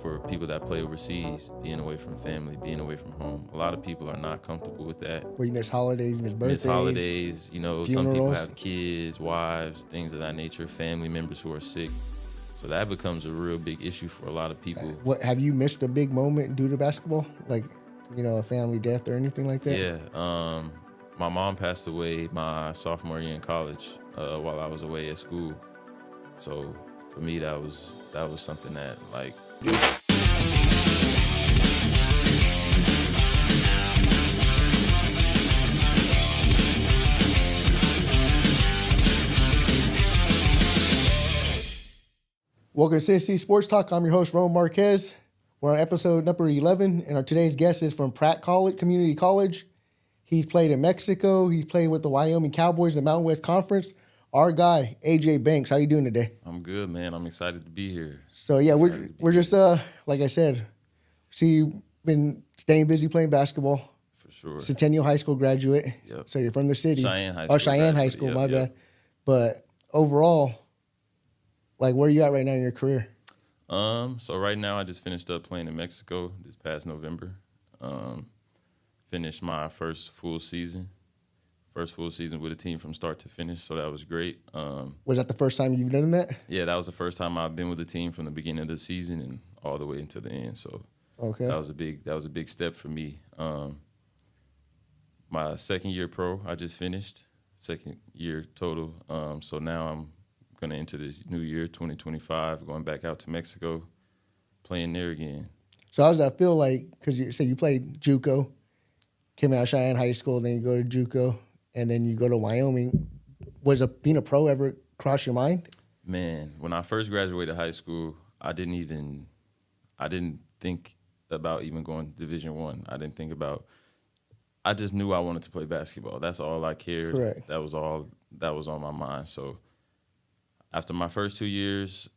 for people that play overseas, being away from family, being away from home. A lot of people are not comfortable with that. Where you miss holidays, you miss birthdays. Miss holidays, you know, some people funerals. have kids, wives, things of that nature, family members who are sick. So that becomes a real big issue for a lot of people. What have you missed a big moment due to basketball? Like, you know, a family death or anything like that? Yeah. My mom passed away my sophomore year in college while I was away at school. So for me, that was something that, like, Welcome to Cincy Sports Talk. I'm your host, Roman Marquez. We're on episode number 11, and our today's guest is from Pratt College, Community College. He's played in Mexico. He's played with the Wyoming Cowboys, the Mountain West Conference. Our guy, AJ Banks. How you doing today? I'm good, man. I'm excited to be here. So yeah, we're just like I said, see you been staying busy playing basketball. For sure. Centennial High School graduate. Yep. So you're from the city. Cheyenne High School. Oh, Cheyenne High graduate. School. Yep, My yep. bad. But overall, like, where are you at right now in your career? So right now I just finished up playing in Mexico this past November. Finished my first full season with a team from start to finish, so that was great. Was that the first time you've done that? Yeah, that was the first time I've been with the team from the beginning of the season and all the way until the end. So Okay. that was a big step for me. My second year pro, I just finished, second year total. So now I'm gonna enter this new year, 2025, going back out to Mexico, playing there again. So how does that feel like? Because you say you played JUCO, came out of Cheyenne High School, then you go to JUCO, and then you go to Wyoming. Was being a pro ever cross your mind? Man, when I first graduated high school, I didn't think about even going to Division I. I just knew I wanted to play basketball. That's all I cared. Correct. That was all that was on my mind. So after my first 2 years,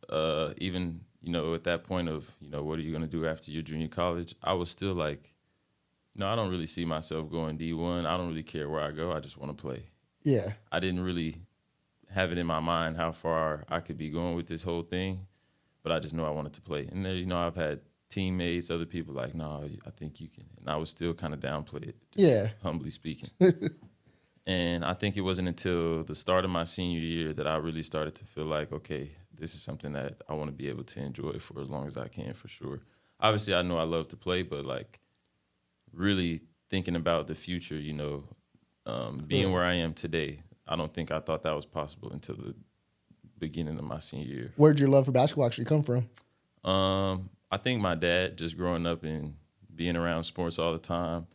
even, you know, at that point of, you know, what are you going to do after your junior college, I was still like, no, I don't really see myself going D1. I don't really care where I go. I just want to play. Yeah. I didn't really have it in my mind how far I could be going with this whole thing, but I just knew I wanted to play. And then, you know, I've had teammates, other people like, no, I think you can. And I was still kind of downplay it, just humbly speaking. And I think it wasn't until the start of my senior year that I really started to feel like, okay, this is something that I want to be able to enjoy for as long as I can, for sure. Obviously, I know I love to play, but, like, really thinking about the future, you know, being where I am today, I don't think I thought that was possible until the beginning of my senior year. Where'd your love for basketball actually come from? I think my dad, just growing up and being around sports all the time,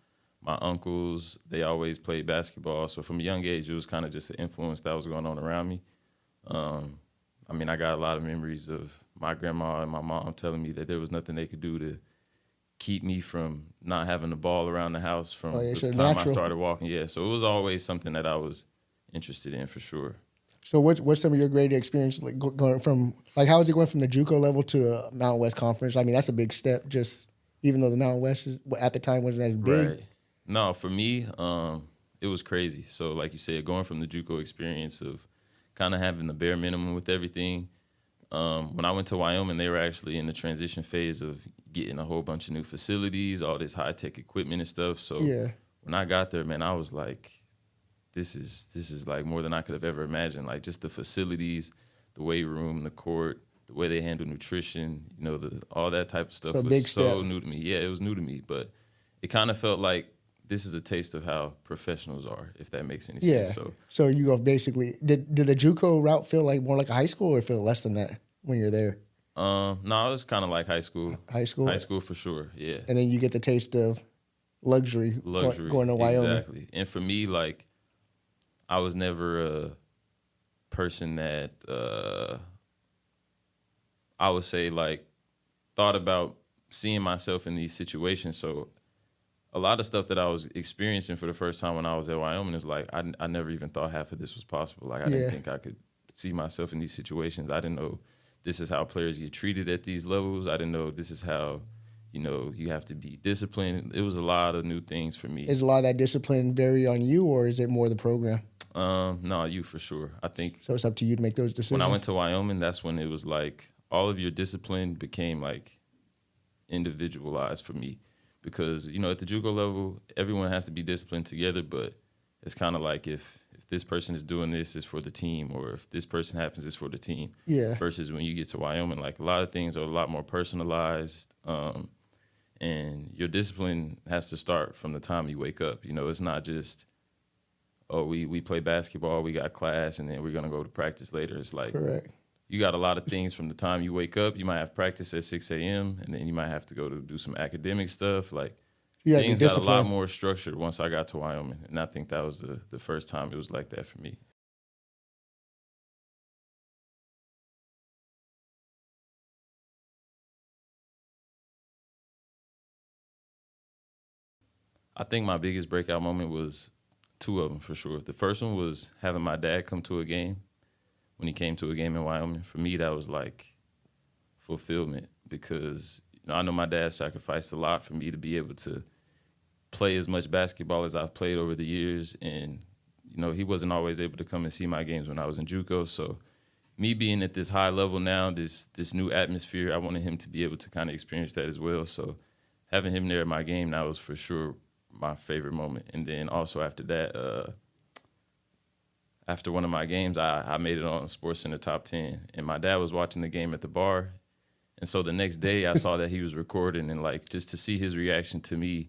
my uncles, they always played basketball. So from a young age, it was kind of just an influence that was going on around me. I mean, I got a lot of memories of my grandma and my mom telling me that there was nothing they could do to keep me from not having the ball around the house from the time I started walking. Yeah, so it was always something that I was interested in, for sure. So what's some of your great experience, like going from, like, how is it going from the JUCO level to a Mountain West Conference? I mean, that's a big step, just even though the Mountain West at the time wasn't as big. Right. No, for me, it was crazy. So like you said, going from the JUCO experience of kind of having the bare minimum with everything. When I went to Wyoming, they were actually in the transition phase of getting a whole bunch of new facilities, all this high-tech equipment and stuff. So when I got there, man, I was like, this is like more than I could have ever imagined. Like, just the facilities, the weight room, the court, the way they handle nutrition, you know, all that type of stuff was so new to me. Yeah, it was new to me, but it kind of felt like this is a taste of how professionals are, if that makes any sense. So you go basically, did the JUCO route feel like more like a high school, or feel less than that when you're there? No, it was kind of like high school. High school? High school for sure, yeah. And then you get the taste of luxury going to Wyoming. Exactly. And for me, like, I was never a person that I would say, like, thought about seeing myself in these situations. So a lot of stuff that I was experiencing for the first time when I was at Wyoming is like, I never even thought half of this was possible. Like, I didn't think I could see myself in these situations. I didn't know this is how players get treated at these levels. I didn't know this is how, you know, you have to be disciplined. It was a lot of new things for me. Is a lot of that discipline vary on you, or is it more the program? No, you for sure. I think so. It's up to you to make those decisions. When I went to Wyoming, that's when it was like all of your discipline became like individualized for me because, you know, at the JUCO level, everyone has to be disciplined together, but it's kind of like if this person is doing this, it's for the team, or if this person happens, it's for the team. Yeah. Versus when you get to Wyoming, like a lot of things are a lot more personalized, and your discipline has to start from the time you wake up. You know, it's not just, oh, we play basketball, we got class, and then we're gonna go to practice later. It's like Correct. you got a lot of things from the time you wake up. You might have practice at 6 a.m. and then you might have to go to do some academic stuff. Like You gotta be things got a lot disciplined. more structured once I got to Wyoming, and I think that was the first time it was like that for me. I think my biggest breakout moment was two of them for sure. The first one was having my dad come to a game. When he came to a game in Wyoming, for me that was like fulfillment because, you know, I know my dad sacrificed a lot for me to be able to play as much basketball as I've played over the years, and you know he wasn't always able to come and see my games when I was in JUCO. So me being at this high level now, this new atmosphere, I wanted him to be able to kind of experience that as well. So having him there at my game now was for sure my favorite moment. And then also after that, after one of my games, I made it on Sports Center Top 10, and my dad was watching the game at the bar. And so the next day, I saw that he was recording, and like just to see his reaction to me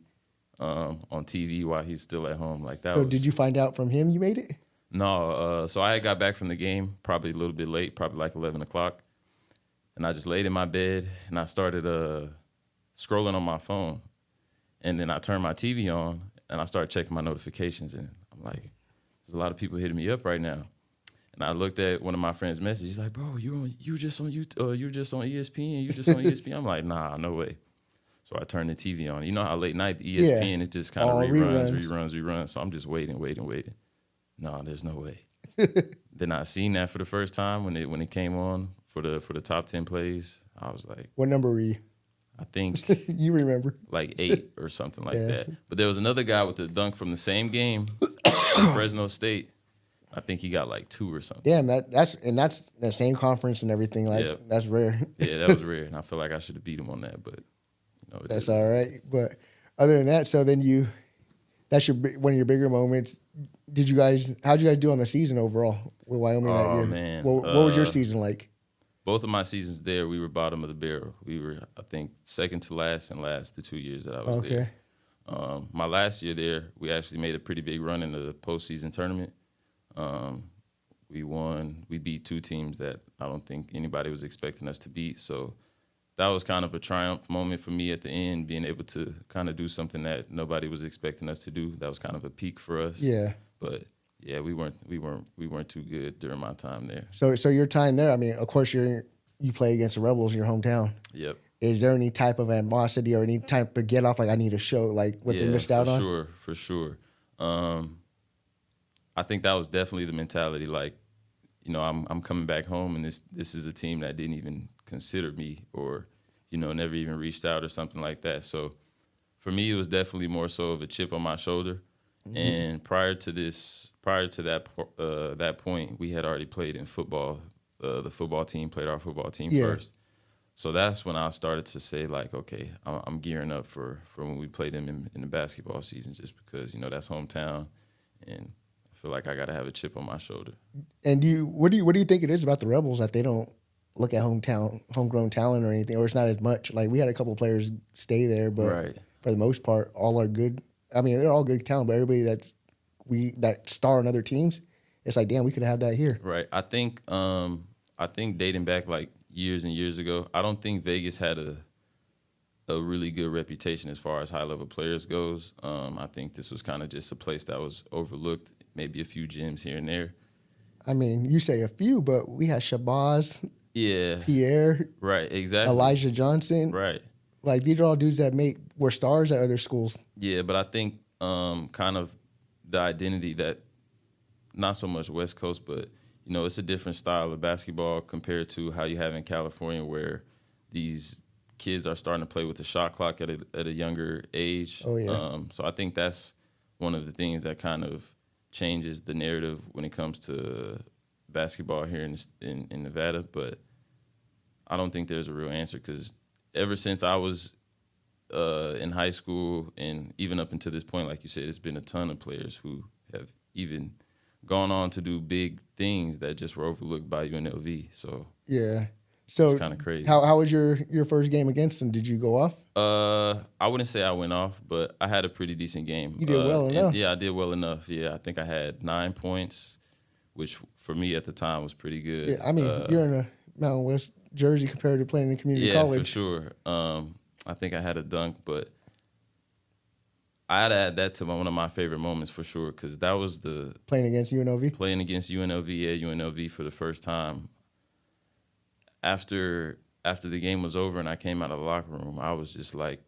on TV while he's still at home, like that. So was, did you find out from him you made it? No, so I got back from the game probably a little bit late, probably like 11 o'clock, and I just laid in my bed and I started scrolling on my phone, and then I turned my TV on and I started checking my notifications, and I'm like, there's a lot of people hitting me up right now. And I looked at one of my friends' messages. He's like, "Bro, you just on ESPN? You just on ESPN?" I'm like, "Nah, no way." So I turned the TV on. You know how late night the ESPN, it just kind of All reruns. So I'm just waiting. No, there's no way. Then I seen that for the first time when it came on for the top 10 plays. I was like, What number were you? I think You remember? like 8 or something like Yeah. that. But there was another guy with the dunk from the same game, from Fresno State. I think he got like 2 or something. Damn, that's the same conference and everything. Like Yeah. that's rare. Yeah, that was rare, and I feel like I should have beat him on that, but you know, it That's is. all right. But other than that, so then that's one of your bigger moments. How'd you guys do on the season overall with Wyoming that Oh, year? man. What was your season like? Both of my seasons there, we were bottom of the barrel. We were, I think, second to last and last the 2 years that I was there. My last year there, we actually made a pretty big run in the postseason tournament. We beat 2 teams that I don't think anybody was expecting us to beat. So that was kind of a triumph moment for me at the end, being able to kind of do something that nobody was expecting us to do. That was kind of a peak for us. Yeah. But yeah, we weren't too good during my time there. So your time there, I mean, of course you play against the Rebels in your hometown. Yep. Is there any type of animosity or any type of get off? Like I need to show like what they missed out on. For sure. I think that was definitely the mentality. Like, you know, I'm coming back home, and this is a team that didn't even consider me, or, you know, never even reached out or something like that. So for me, it was definitely more so of a chip on my shoulder. Mm-hmm. And prior to that point, we had already played in football. The football team played our football team first. So that's when I started to say, like, okay, I'm gearing up for when we play them in the basketball season, just because, you know, that's hometown, and I feel like I got to have a chip on my shoulder. And what do you think it is about the Rebels that they don't look at homegrown talent or anything, or it's not as much? Like we had a couple of players stay there, but for the most part, all are good. I mean, they're all good talent, but everybody that star on other teams, it's like, damn, we could have that here. Right. I think dating back like years and years ago, I don't think Vegas had a really good reputation as far as high level players goes. I think this was kind of just a place that was overlooked, maybe a few gyms here and there. I mean, you say a few, but we had Shabazz, Pierre, right, exactly, Elijah Johnson, right. Like these are all dudes that were stars at other schools. Yeah, but I think kind of the identity that not so much West Coast, but you know, it's a different style of basketball compared to how you have in California, where these kids are starting to play with the shot clock at a younger age. Oh yeah. So I think that's one of the things that kind of changes the narrative when it comes to basketball here in Nevada. But I don't think there's a real answer, because ever since I was in high school and even up until this point, like you said, it's been a ton of players who have even gone on to do big things that just were overlooked by UNLV. So Yeah. it's So kind of crazy. how was your first game against them? Did you go off? I wouldn't say I went off, but I had a pretty decent game. You did well enough. Yeah, I did well enough. Yeah, I think I had 9 points, which for me at the time was pretty good. Yeah, I mean, you're in a Mountain West jersey compared to playing in community college. Yeah, for sure. I think I had a dunk, but I had to add that to one of my favorite moments for sure, because that was the Playing against UNLV. playing against UNLV at UNLV for the first time. After the game was over and I came out of the locker room, I was just like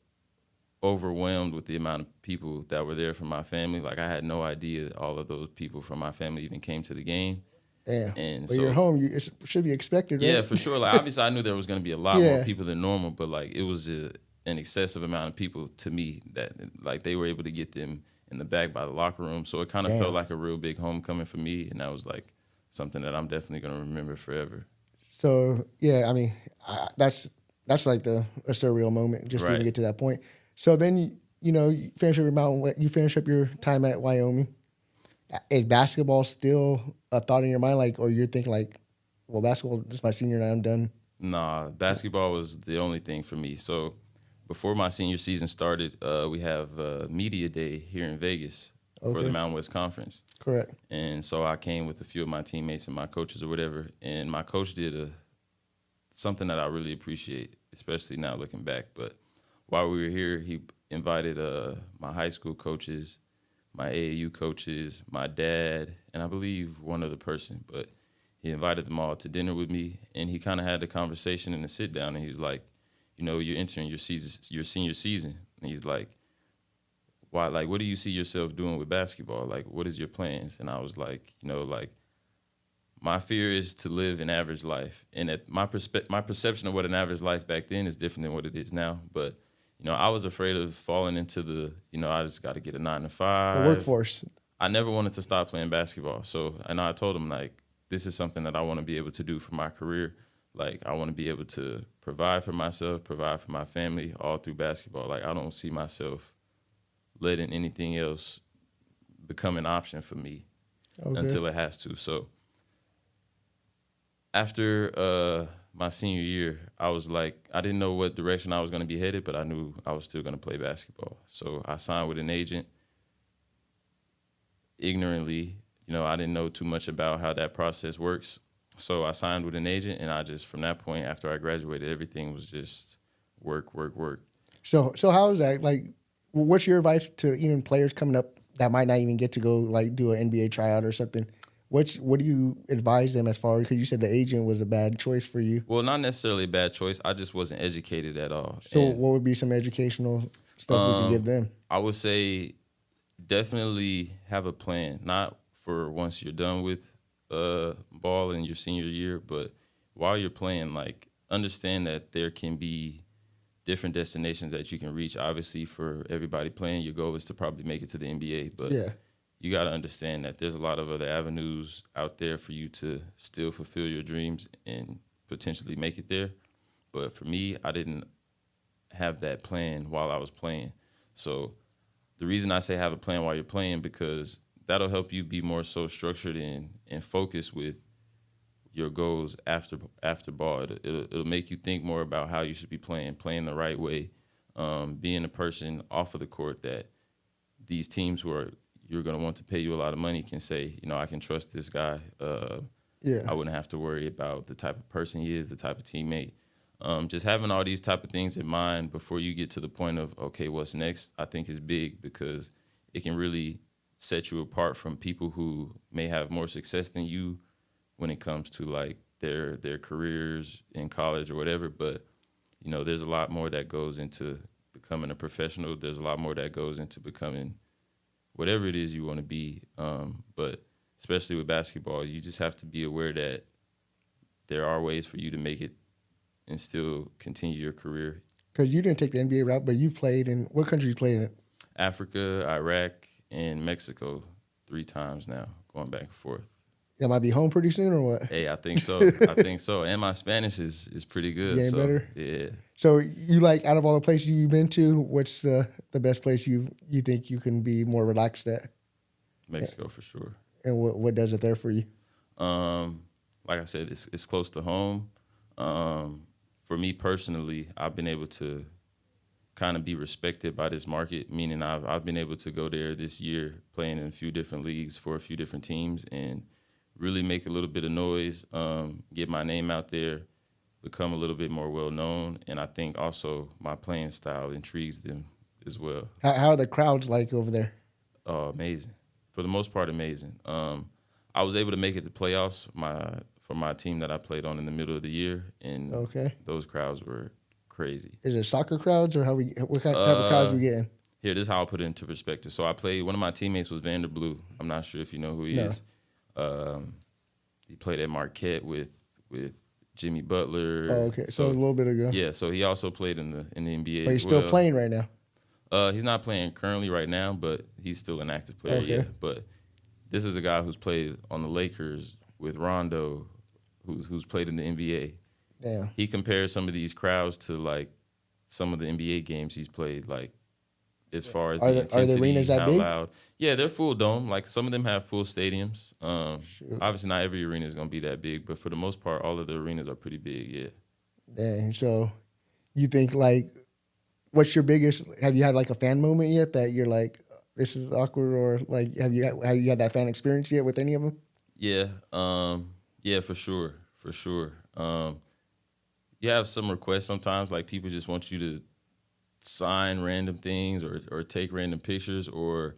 overwhelmed with the amount of people that were there from my family. Like I had no idea all of those people from my family even came to the game. Yeah. And But so, you're home. It should be expected, right? yeah, for sure. Like obviously, I knew there was going to be a lot Yeah. more people than normal, but like it was an excessive amount of people to me that like they were able to get them in the back by the locker room. So it kind of Damn. felt like a real big homecoming for me, and that was like something that I'm definitely going to remember forever. So yeah, I mean, that's like a surreal moment just to even Right. get to that point. So then you finish up your you finish up your time at Wyoming. Is basketball still a thought in your mind, like, or you're thinking like, well, basketball this is my senior and I'm done? Nah, basketball was the only thing for me. So before my senior season started, we have media day here in Vegas for Okay. the Mountain West Conference. Correct. And so I came with a few of my teammates and my coaches or whatever. And my coach did something that I really appreciate, especially now looking back. But while we were here, he invited my high school coaches, my AAU coaches, my dad, and I believe one other person. But he invited them all to dinner with me, and he kind of had the conversation and the sit down. And he was like, you're entering your senior season. And he's like, why? Like, what do you see yourself doing with basketball? Like, what is your plans? And I was like, my fear is to live an average life. And at my perception of what an average life back then is different than what it is now. But, I was afraid of falling into I just got to get a 9 to 5. The workforce. I never wanted to stop playing basketball. So, and I told him, like, this is something that I want to be able to do for my career. Like, I want to be able to provide for myself, provide for my family, all through basketball. Like, I don't see myself letting anything else become an option for me until it has to. So after my senior year, I was like, I didn't know what direction I was going to be headed, but I knew I was still going to play basketball. So I signed with an agent ignorantly. I didn't know too much about how that process works. So I signed with an agent, and I just, from that point, after I graduated, everything was just work, work, work. So how is that? Like, what's your advice to even players coming up that might not even get to go like do an NBA tryout or something? What do you advise them as far as, because you said the agent was a bad choice for you? Well, not necessarily a bad choice. I just wasn't educated at all. So And, what would be some educational stuff we could give them? I would say definitely have a plan, not for once you're done with ball in your senior year, but while you're playing, like, understand that there can be different destinations that you can reach. Obviously, for everybody playing, your goal is to probably make it to the NBA, but Yeah. you got to understand that there's a lot of other avenues out there for you to still fulfill your dreams and potentially make it there. But for me, I didn't have that plan while I was playing. So the reason I say have a plan while you're playing, because that'll help you be more so structured and focused with your goals after ball. It'll make you think more about how you should be playing the right way, being a person off of the court that these teams who are you're going to want to pay you a lot of money can say, I can trust this guy. Yeah. I wouldn't have to worry about the type of person he is, the type of teammate. Just having all these type of things in mind before you get to the point of, okay, what's next, I think is big, because it can really set you apart from people who may have more success than you when it comes to like their careers in college or whatever. But, there's a lot more that goes into becoming a professional. There's a lot more that goes into becoming whatever it is you want to be. But especially with basketball, you just have to be aware that there are ways for you to make it and still continue your career. Because you didn't take the NBA route, but you've played in, what country you played in? Africa, Iraq, and Mexico 3 times now, going back and forth. That might be home pretty soon or what? Hey, I think so. I think so. And my Spanish is pretty good. Getting So better? yeah, So you like out of all the places you've been to, what's the best place you think you can be more relaxed at? Mexico for sure. And what does it there for you? Like I said, it's close to home. For me personally, I've been able to kind of be respected by this market, meaning I've been able to go there this year playing in a few different leagues for a few different teams and really make a little bit of noise, get my name out there, become a little bit more well known, and I think also my playing style intrigues them as well. How are the crowds like over there? Oh, amazing. For the most part, amazing. I was able to make it to playoffs for my team that I played on in the middle of the year, and Okay. those crowds were crazy. Is it soccer crowds or what type of crowds we getting? Here, this is how I'll put it into perspective. So I played, one of my teammates was Vander Blue. I'm not sure if you know who he No. is. He played at Marquette with Jimmy Butler. Oh, okay. So a little bit ago. Yeah, so he also played in the NBA. But he's as still well. playing right now. He's not playing currently right now, but he's still an active player. Okay. Yeah, but this is a guy who's played on the Lakers with Rondo, who's played in the NBA. Damn. He compares some of these crowds to like some of the NBA games he's played, like as far as Are the the intensity, arenas that how big? loud. Yeah, they're full dome. Like some of them have full stadiums. Shoot. Obviously, not every arena is gonna be that big, but for the most part, all of the arenas are pretty big. Yeah. Dang. So you think like, what's your biggest? Have you had like a fan moment yet that you're like, this is awkward, or like have you had that fan experience yet with any of them? Yeah, yeah, for sure, for sure. You have some requests sometimes, like people just want you to sign random things or take random pictures, or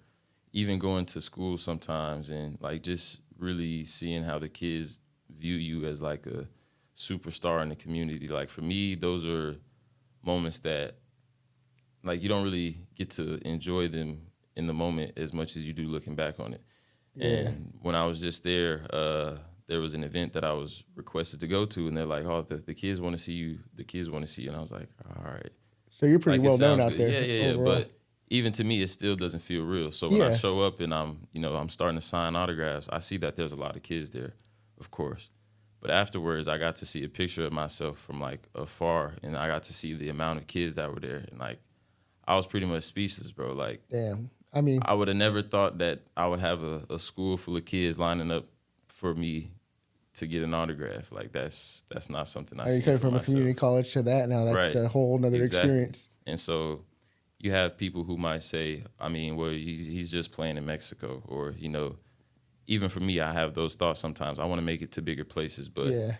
even going to school sometimes and like just really seeing how the kids view you as like a superstar in the community. Like for me, those are moments that like you don't really get to enjoy them in the moment as much as you do looking back on it. Yeah. And when I was just there was an event that I was requested to go to, and they're like, "Oh, the kids want to see you. The kids want to see you." And I was like, "All right." So you're pretty Like, it well known sounds out good. there. Yeah. Overall. But even to me, it still doesn't feel real. So when I Yeah. show up and I'm starting to sign autographs, I see that there's a lot of kids there, of course. But afterwards, I got to see a picture of myself from like afar, and I got to see the amount of kids that were there, and like I was pretty much speechless, bro. Like Damn. I mean, I would have never thought that I would have a school full of kids lining up for me to get an autograph. Like that's not something I you see came for from a myself. community college to that. Now that's Right. a whole nother Exactly. experience. And so you have people who might say, I mean, well, he's just playing in Mexico, or even for me, I have those thoughts sometimes. I want to make it to bigger places, but Yeah.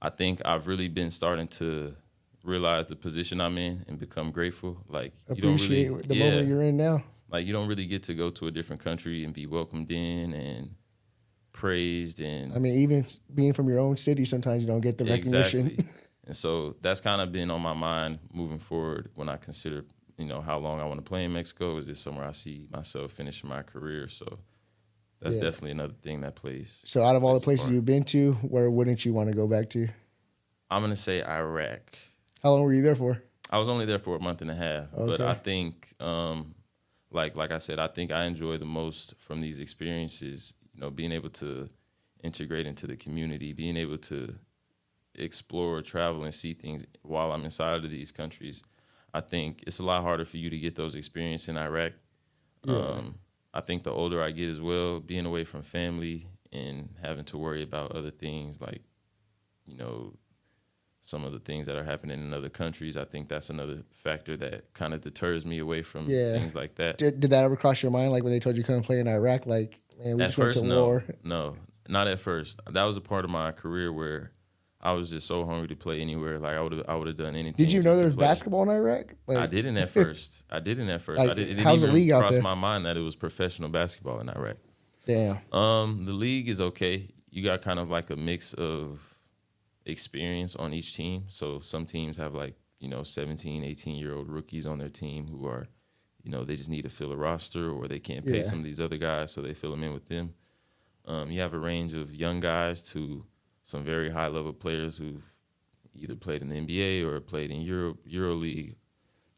I think I've really been starting to realize the position I'm in and become grateful. Like Appreciate you don't really, the moment you're in now. like you don't really get to go to a different country and be welcomed in and praised and I mean, even being from your own city, sometimes you don't get the recognition. exactly. And so that's kind of been on my mind moving forward when I consider, how long I want to play in Mexico. Is this somewhere I see myself finishing my career? So that's Yeah. definitely another thing that plays. So out of all the plays a places part. you've been to, where wouldn't you want to go back to? I'm gonna say Iraq. How long were you there for? I was only there for a month and a half, but Okay. I think, like I said, I think I enjoy the most from these experiences. Being able to integrate into the community, being able to explore, travel, and see things while I'm inside of these countries. I think it's a lot harder for you to get those experiences in Iraq. I think the older I get as well, being away from family and having to worry about other things like, some of the things that are happening in other countries, I think that's another factor that kind of deters me away from Yeah. things like that. Did that ever cross your mind, like when they told you couldn't play in Iraq? Like, man, we At just went first, to no, war. no, not at first. That was a part of my career where I was just so hungry to play anywhere. Like I would have done anything. Did you know just there to was play. basketball in Iraq? Like, I didn't at first. Like, It didn't how's the even league out cross there? my mind that it was professional basketball in Iraq. Damn. The league is okay. You got kind of like a mix of experience on each team. So some teams have like, 17, 18-year-old rookies on their team who are, they just need to fill a roster, or they can't pay Yeah. some of these other guys, so they fill them in with them. You have a range of young guys to some very high-level players who've either played in the NBA or played in Euro League.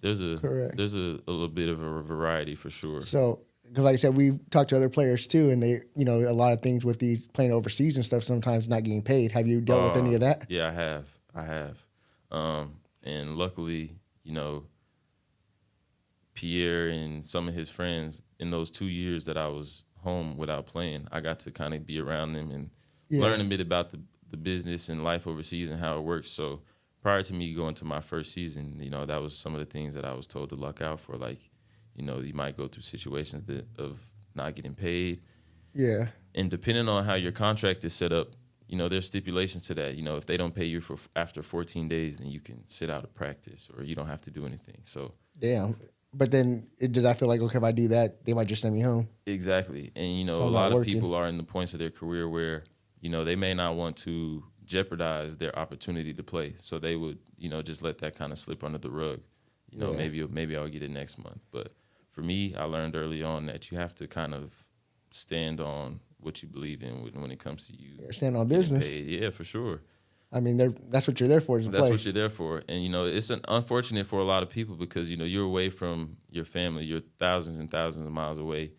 There's a Correct. there's a little bit of a variety for sure. So because like I said, we've talked to other players too, and they, a lot of things with these playing overseas and stuff, sometimes not getting paid. Have you dealt with any of that? Yeah, I have. And luckily, Pierre and some of his friends, in those 2 years that I was home without playing, I got to kind of be around them and learn a bit about the business and life overseas and how it works. So prior to me going to my first season, that was some of the things that I was told to look out for. Like, you might go through situations of not getting paid. Yeah. And depending on how your contract is set up, there's stipulations to that. If they don't pay you after 14 days, then you can sit out of practice or you don't have to do anything. So damn. But then did I feel like, okay, if I do that, they might just send me home? exactly. And, So a I'm lot not of working. people are in the points of their career where, they may not want to jeopardize their opportunity to play. So they would, just let that kind of slip under the rug. Yeah. Maybe I'll get it next month. But for me, I learned early on that you have to kind of stand on what you believe in when it comes to you Stand on getting business. paid. Yeah, for sure. I mean, that's what you're there for, is to That's play. what you're there for. And, it's unfortunate for a lot of people because, you're away from your family. You're thousands and thousands of miles away.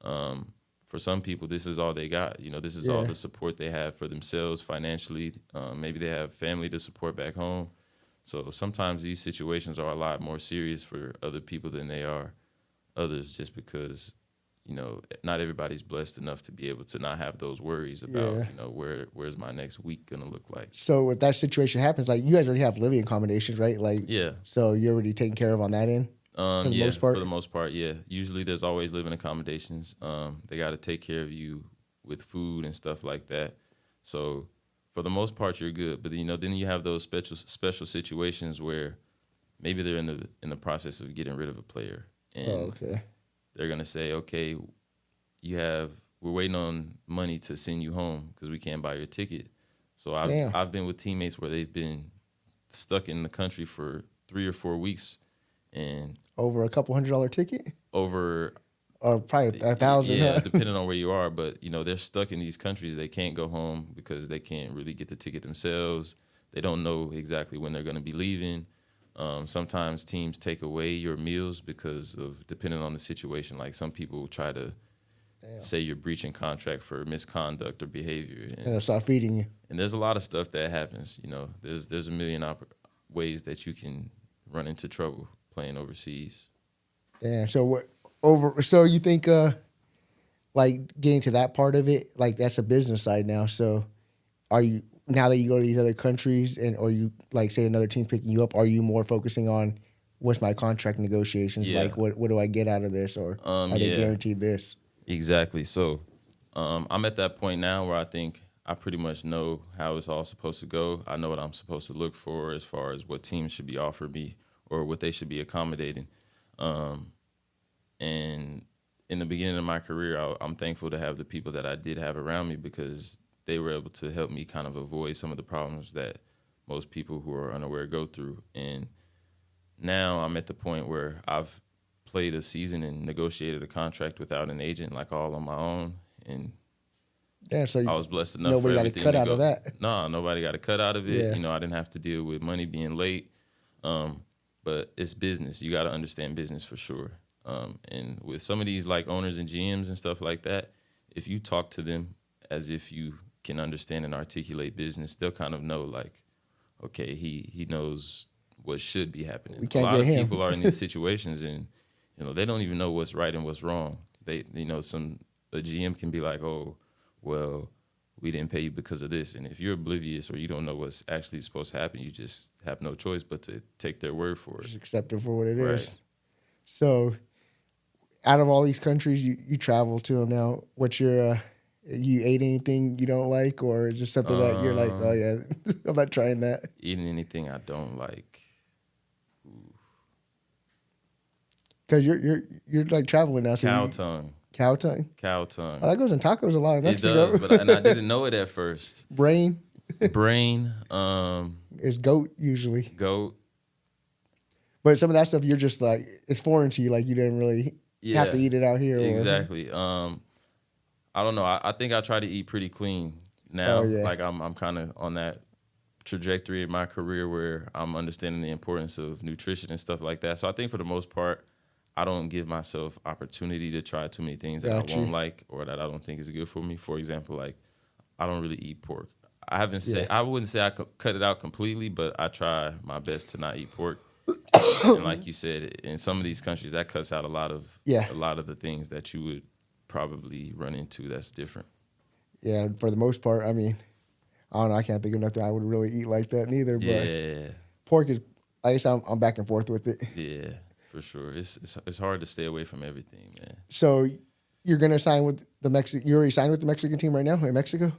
For some people, this is all they got. This is all Yeah. the support they have for themselves financially. Maybe they have family to support back home. So sometimes these situations are a lot more serious for other people than they are others just because, not everybody's blessed enough to be able to not have those worries about, where's my next week going to look like. So if that situation happens, like, you guys already have living accommodations, right? Like, Yeah. so you're already taken care of on that end? For the most part? For the most part, yeah. Usually there's always living accommodations. They got to take care of you with food and stuff like that. So for the most part, you're good. But then you have those special situations where maybe they're in the process of getting rid of a player, and Okay. they're gonna say, okay, we're waiting on money to send you home because we can't buy your ticket. So Damn. I've been with teammates where they've been stuck in the country for 3 or 4 weeks, and Over a couple $100 ticket? over Or probably 1,000, yeah, huh? depending on where you are. But they're stuck in these countries. They can't go home because they can't really get the ticket themselves. They don't know exactly when they're going to be leaving. Sometimes teams take away your meals because of depending on the situation. Like some people try to say you're breaching contract for misconduct or behavior, And they'll start feeding you. and there's a lot of stuff that happens. There's a million ways that you can run into trouble playing overseas. Damn. So so you think, like, getting to that part of it, like, that's a business side now. So are you, now that you go to these other countries or you, like, say another team's picking you up, are you more focusing on what's my contract negotiations? Yeah. Like, what do I get out of this? Or are they Yeah. guaranteed this? Exactly. So I'm at that point now where I think I pretty much know how it's all supposed to go. I know what I'm supposed to look for as far as what teams should be offering me or what they should be accommodating. And in the beginning of my career, I'm thankful to have the people that I did have around me because they were able to help me kind of avoid some of the problems that most people who are unaware go through. And now I'm at the point where I've played a season and negotiated a contract without an agent, like all on my own. And Damn, so I was blessed enough nobody for got a everything cut to out go. of that. No, nobody got a cut out of it. Yeah. I didn't have to deal with money being late. But it's business. You got to understand business for sure. And with some of these like owners and GMs and stuff like that, if you talk to them as if you can understand and articulate business, they'll kind of know like, okay, he knows what should be happening. We can't A lot get of him. people are in these situations and they don't even know what's right and what's wrong. A GM can be like, oh, well, we didn't pay you because of this. And if you're oblivious or you don't know what's actually supposed to happen, you just have no choice but to take their word for it. Just accept it for what it is. Right. So out of all these countries you travel to them now, what's your you ate anything you don't like, or is it something that you're like, oh yeah, I'm not trying that? Eating anything I don't like. Because you're like traveling now. So Cow tongue. Cow tongue. Cow tongue. Oh, that goes in tacos a lot in It Mexico. does, and I didn't know it at first. Brain Brain, is goat usually, goat. but some of that stuff you're just like it's foreign to you. Like you didn't really have to eat it out here. Exactly. I don't know. I think I try to eat pretty clean now. Oh, yeah. Like I'm kind of on that trajectory in my career where I'm understanding the importance of nutrition and stuff like that. So I think for the most part, I don't give myself opportunity to try too many things that Got I you. won't like or that I don't think is good for me. For example, like I don't really eat pork. I haven't said Yeah. I wouldn't say I could cut it out completely, but I try my best to not eat pork. And like you said, in some of these countries, that cuts out Yeah. a lot of the things that you would probably run into. That's different. Yeah. For the most part, I mean, I don't know. I can't think of nothing I would really eat like that neither. But Yeah, pork is, I guess I'm back and forth with it. yeah, for sure. It's hard to stay away from everything, man. So you're gonna sign with the Mexican? You already signed with the Mexican team right now in Mexico.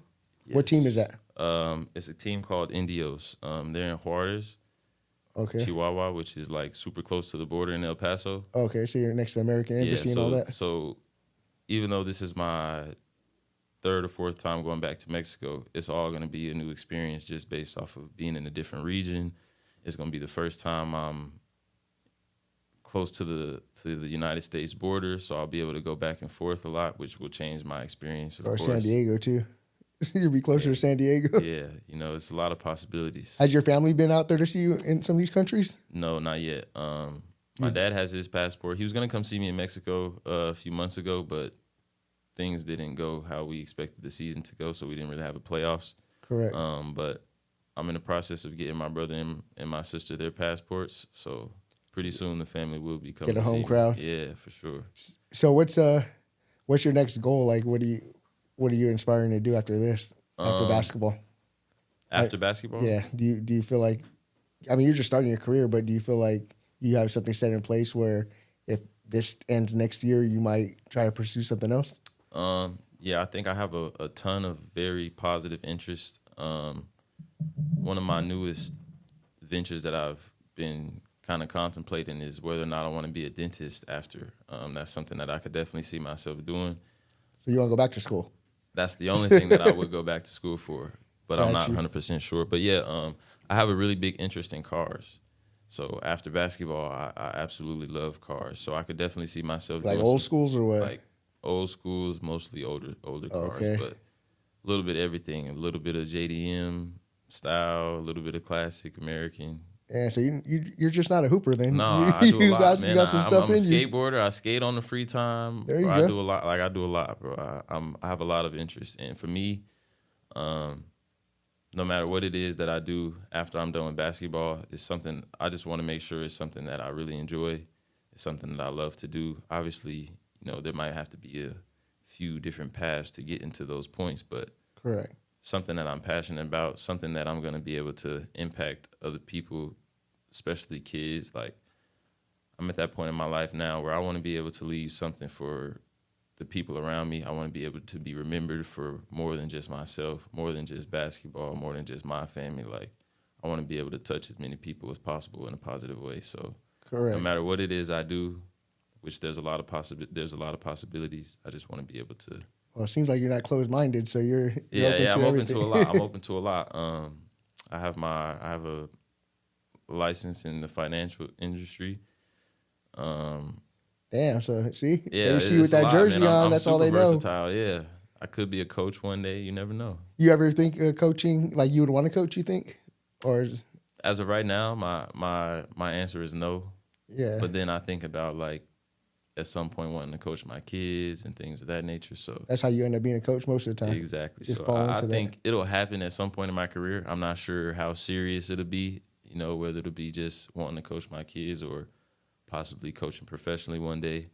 What team is Yes. that? It's a team called Indios. They're in Juarez, Okay. Chihuahua, which is like super close to the border in El Paso. Okay. So you're next to the American Yeah, Embassy and all that. so even though this is my third or fourth time going back to Mexico, it's all going to be a new experience just based off of being in a different region. It's going to be the first time I'm close to the United States border, so I'll be able to go back and forth a lot, which will change my experience, of Or course. San Diego too. You'll be closer to San Diego. Yeah, it's a lot of possibilities. Has your family been out there to see you in some of these countries? No, not yet. My dad has his passport. He was gonna come see me in Mexico a few months ago, but things didn't go how we expected the season to go, so we didn't really have a playoffs. Correct. But I'm in the process of getting my brother and my sister their passports, so pretty soon the family will be coming. Get a to home see me. crowd. Yeah, for sure. So what's your next goal? Like, what are you inspiring to do after this? After basketball? After basketball, Yeah. Do you feel like? I mean, you're just starting your career, but do you feel like you have something set in place where if this ends next year, you might try to pursue something else? Yeah, I think I have a ton of very positive interest. One of my newest ventures that I've been kind of contemplating is whether or not I want to be a dentist after. That's something that I could definitely see myself doing. So you want to go back to school? That's the only thing that I would go back to school for, but I'm not Got you. 100% sure. But yeah, I have a really big interest in cars. So after basketball, I absolutely love cars. So I could definitely see myself Like doing old some- schools or what? like old schools, mostly older cars, Okay. but a little bit of everything, a little bit of JDM style, a little bit of classic American. Yeah. So you're just not a hooper then. No, You, I do a you lot, got, man. You got some stuff I'm a in you. skateboarder. I skate on the free time. There you Bro, go. I do a lot. Like I do a lot, bro. I have a lot of interest, and for me, no matter what it is that I do after I'm done with basketball, it's something I just want to make sure it's something that I really enjoy. It's something that I love to do. Obviously, there might have to be a few different paths to get into those points, but Correct. something that I'm passionate about, something that I'm going to be able to impact other people, especially kids. Like I'm at that point in my life now where I want to be able to leave something for the people around me. I want to be able to be remembered for more than just myself, more than just basketball, more than just my family. Like I want to be able to touch as many people as possible in a positive way. So Correct. no matter what it is I do, which there's a lot of possibilities, I just want to be able to. Well, it seems like you're not closed minded, so you're open Yeah, to I'm open everything. to a lot. I'm open to a lot. I have a license in the financial industry. Damn. So see, Yeah, they see you with it's a that lot, jersey man. on. I'm That's all super they know. versatile. Yeah, I could be a coach one day. You never know. You ever think coaching? Like you would want to coach? You think? Or As of right now, my answer is no. yeah. But then I think about like at some point wanting to coach my kids and things of that nature. So That's how you end up being a coach most of the time. exactly. Just So fall I into that. think it'll happen at some point in my career. I'm not sure how serious it'll be. Whether it'll be just wanting to coach my kids or possibly coaching professionally one day.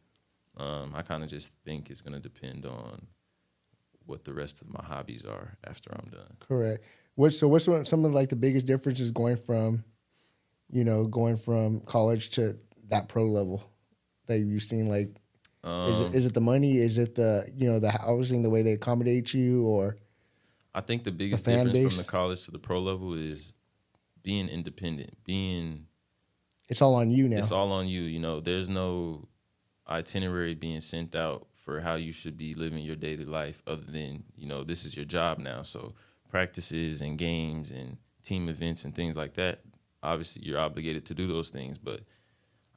I kind of just think it's going to depend on what the rest of my hobbies are after I'm done. Correct. What's some of like the biggest differences going from college to that pro level that you've seen? Like, is it the money? Is it the housing, the way they accommodate you, or I think the biggest fan difference base? from the college to the pro level is being independent, it's all on you now? it's all on you. There's no itinerary being sent out for how you should be living your daily life other than, this is your job now. So practices and games and team events and things like that, obviously you're obligated to do those things. But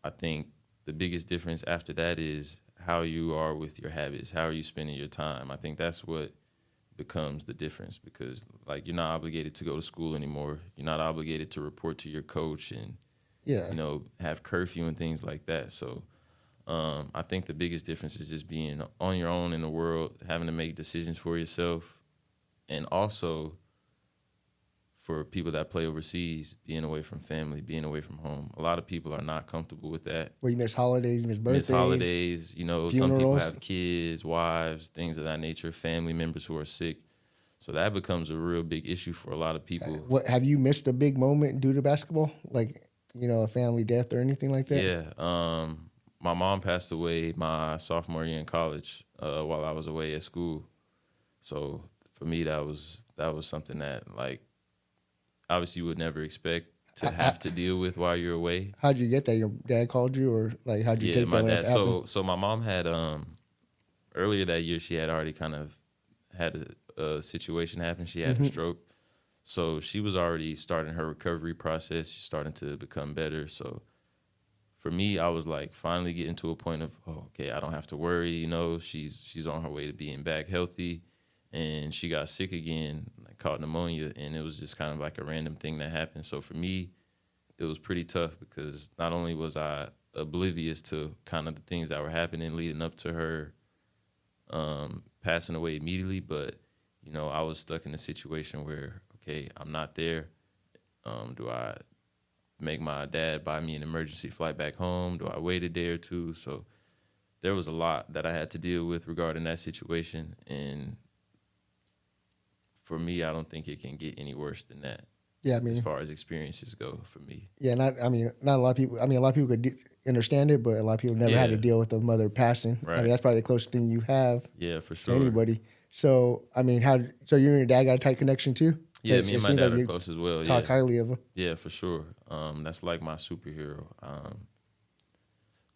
I think the biggest difference after that is how you are with your habits. How are you spending your time? I think that's what becomes the difference because, like, you're not obligated to go to school anymore. You're not obligated to report to your coach and, Yeah. have curfew and things like that. So I think the biggest difference is just being on your own in the world, having to make decisions for yourself, and also for people that play overseas, being away from family, being away from home. A lot of people are not comfortable with that. Where you miss holidays, you miss birthdays, Miss holidays, you know, some people funerals. have kids, wives, things of that nature, family members who are sick. So that becomes a real big issue for a lot of people. What have you missed a big moment due to basketball, like a family death or anything like that? Yeah. My mom passed away my sophomore year in college while I was away at school. So for me, that was something that, like, obviously you would never expect to have to deal with while you're away. How'd you get that? Your dad called you, or like how'd you Yeah, take my that? When dad. it happened? So my mom had earlier that year she had already kind of had a situation happen. She had a stroke. So she was already starting her recovery process. She's starting to become better. So for me, I was like finally getting to a point of, oh, okay, I don't have to worry. You know, she's on her way to being back healthy, and she got sick again, like caught pneumonia, and it was just kind of like a random thing that happened. So for me, it was pretty tough because not only was I oblivious to kind of the things that were happening leading up to her passing away immediately, but you know, I was stuck in a situation where, okay, I'm not there. Do I make my dad buy me an emergency flight back home? Do I wait a day or two? So there was a lot that I had to deal with regarding that situation. And for me, I don't think it can get any worse than that Yeah, I as mean, far as experiences go for me. yeah, not a lot of people. I mean, a lot of people could understand it, but a lot of people never had to Yeah. deal with a mother passing. I Right. mean, that's probably the closest thing you have Yeah, for to sure. anybody. So, I mean, so you and your dad got a tight connection too? Yeah, 'Cause me it and my seems dad like are you close as well. talk Yeah, highly of him. yeah, for sure. That's like my superhero.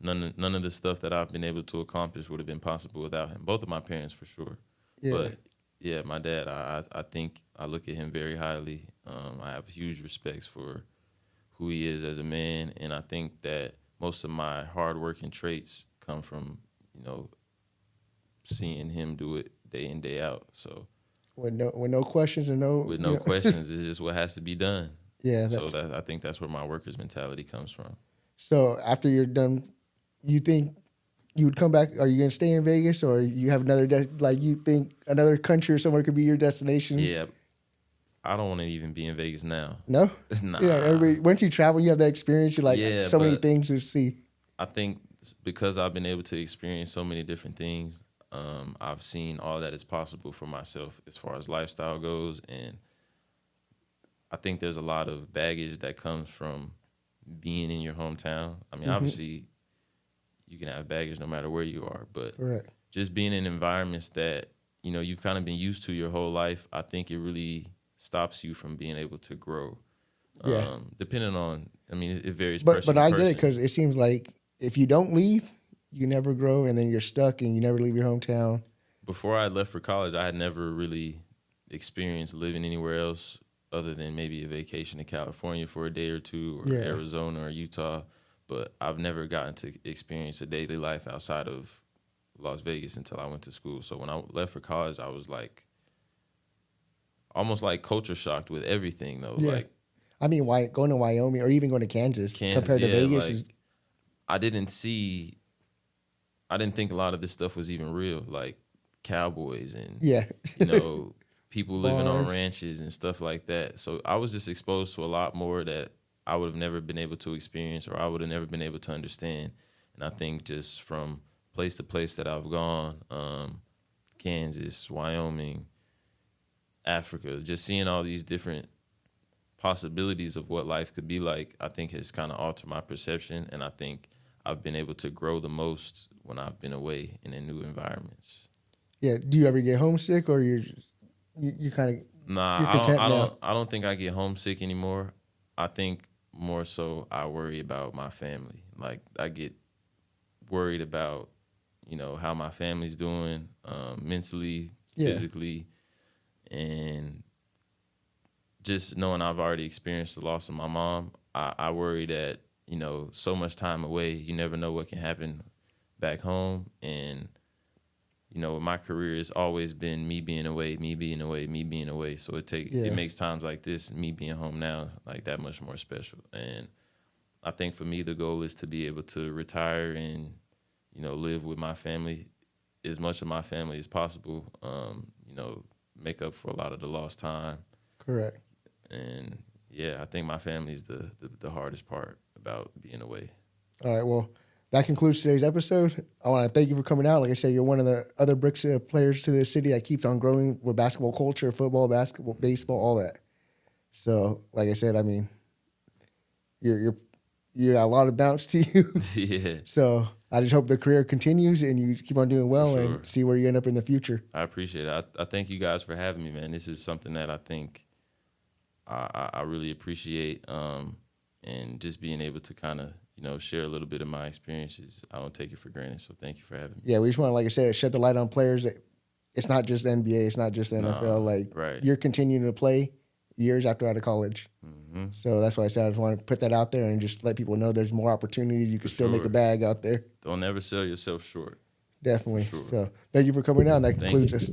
None of the stuff that I've been able to accomplish would have been possible without him. Both of my parents, for sure. Yeah. But yeah, my dad, I think I look at him very highly. I have huge respects for who he is as a man, and I think that most of my hardworking traits come from, you know, seeing him do it day in, day out. So With no questions and no with no questions, it's just what has to be done. Yeah. So that I think that's where my worker's mentality comes from. So after you're done, you think you would come back? Are you gonna stay in Vegas, or you have like you think another country or somewhere could be your destination? Yeah, I don't want to even be in Vegas now. No. Nah. Yeah. Everybody. Once you travel, you have that experience. You're like Yeah, so many but things to see. I think because I've been able to experience so many different things, I've seen all that is possible for myself as far as lifestyle goes, and I think there's a lot of baggage that comes from being in your hometown. I mean, obviously, you can have baggage no matter where you are, but Correct. just being in environments that, you know, you've kind of been used to your whole life, I think it really stops you from being able to grow. Yeah. Depending on, I mean, it varies But person to I get it, person. because it seems like if you don't leave, you never grow, and then you're stuck, and you never leave your hometown. Before I left for college, I had never really experienced living anywhere else other than maybe a vacation to California for a day or two, or Yeah. Arizona or Utah. But I've never gotten to experience a daily life outside of Las Vegas until I went to school. So when I left for college, I was like almost like culture shocked with everything though. Yeah. Like I mean, why going to Wyoming or even going to Kansas, Kansas, compared to yeah, Vegas like, is I didn't think a lot of this stuff was even real, like cowboys and yeah. you know, people living on Farms. ranches and stuff like that. So I was just exposed to a lot more that I would have never been able to experience, or I would have never been able to understand. And I think just from place to place that I've gone, Kansas, Wyoming, Africa, just seeing all these different possibilities of what life could be like, I think has kind of altered my perception. And I think I've been able to grow the most when I've been away and in new environments. Yeah. Do you ever get homesick, or you kind of Nah, you're content now? I don't think I get homesick anymore. I think more so I worry about my family. Like I get worried about, you know, how my family's doing, mentally, Yeah. physically, and just knowing I've already experienced the loss of my mom. I worry that, you know, so much time away, you never know what can happen back home. And you know, my career has always been me being away, me being away, me being away. So Yeah. it makes times like this, me being home now, like that much more special. And I think for me, the goal is to be able to retire and live with my family, as much of my family as possible. Make up for a lot of the lost time. Correct. And yeah, I think my family is the hardest part about being away. All right. Well, that concludes today's episode. I want to thank you for coming out. Like I said, you're one of the other bricks players to this city that keeps on growing with basketball culture, football, basketball, baseball, all that. So, like I said, I mean, you got a lot of bounce to you. Yeah. So I just hope the career continues and you keep on doing well Sure. and see where you end up in the future. I appreciate it. I thank you guys for having me, man. This is something that I think I really appreciate, and just being able to kind of share a little bit of my experiences. I don't take it for granted. So thank you for having me. Yeah, we just want to, like I said, shed the light on players. It's not just the NBA. It's not just the NFL. Like, right. You're continuing to play years after out of college. Mm-hmm. So that's why I said I just want to put that out there and just let people know there's more opportunity. You can still make a sure. bag out there. Don't ever sell yourself short. Definitely. Sure. So thank you for coming out. That concludes us.